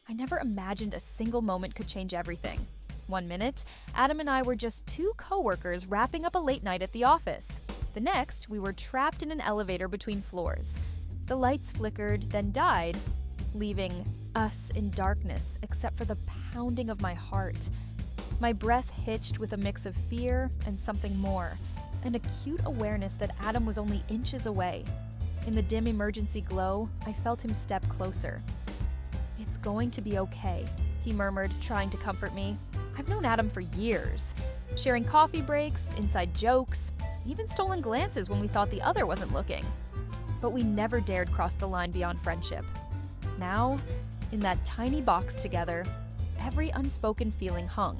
I never imagined a single moment could change everything. One minute, Adam and I were just two coworkers wrapping up a late night at the office. The next, we were trapped in an elevator between floors. The lights flickered, then died, leaving us in darkness except for the pounding of my heart. My breath hitched with a mix of fear and something more, an acute awareness that Adam was only inches away. In the dim emergency glow, I felt him step closer. "It's going to be okay," he murmured, trying to comfort me. I've known Adam for years, sharing coffee breaks, inside jokes, even stolen glances when we thought the other wasn't looking. But we never dared cross the line beyond friendship. Now, in that tiny box together, every unspoken feeling hung,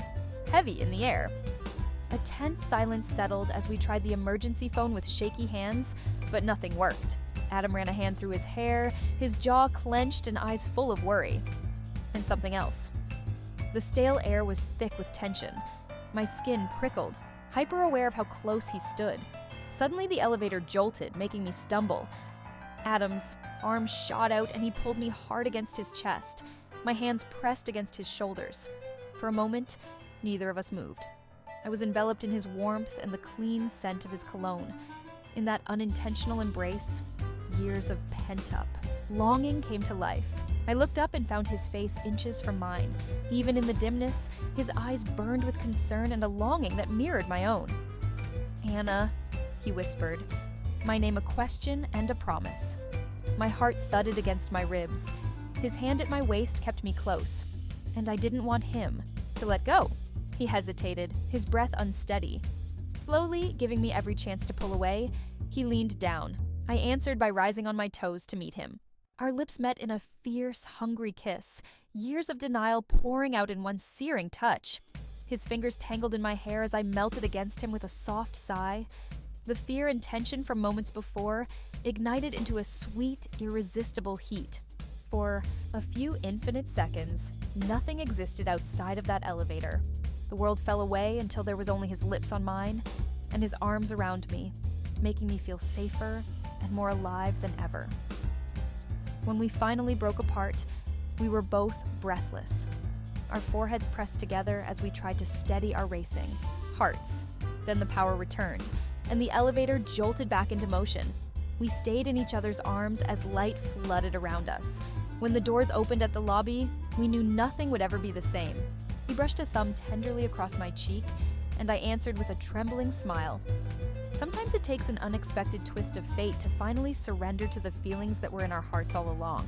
heavy in the air. A tense silence settled as we tried the emergency phone with shaky hands, but nothing worked. Adam ran a hand through his hair, his jaw clenched and eyes full of worry. And something else. The stale air was thick with tension. My skin prickled, hyper-aware of how close he stood. Suddenly the elevator jolted, making me stumble. Adam's arms shot out and he pulled me hard against his chest. My hands pressed against his shoulders. For a moment, neither of us moved. I was enveloped in his warmth and the clean scent of his cologne. In that unintentional embrace, years of pent-up longing came to life. I looked up and found his face inches from mine. Even in the dimness, his eyes burned with concern and a longing that mirrored my own. "Anna," he whispered, my name a question and a promise. My heart thudded against my ribs. His hand at my waist kept me close, and I didn't want him to let go. He hesitated, his breath unsteady. Slowly, giving me every chance to pull away, he leaned down. I answered by rising on my toes to meet him. Our lips met in a fierce, hungry kiss, years of denial pouring out in one searing touch. His fingers tangled in my hair as I melted against him with a soft sigh. The fear and tension from moments before ignited into a sweet, irresistible heat. For a few infinite seconds, nothing existed outside of that elevator. The world fell away until there was only his lips on mine and his arms around me, making me feel safer and more alive than ever. When we finally broke apart, we were both breathless. Our foreheads pressed together as we tried to steady our racing hearts. Then the power returned, and the elevator jolted back into motion. We stayed in each other's arms as light flooded around us. When the doors opened at the lobby, we knew nothing would ever be the same. He brushed a thumb tenderly across my cheek, and I answered with a trembling smile. Sometimes it takes an unexpected twist of fate to finally surrender to the feelings that were in our hearts all along.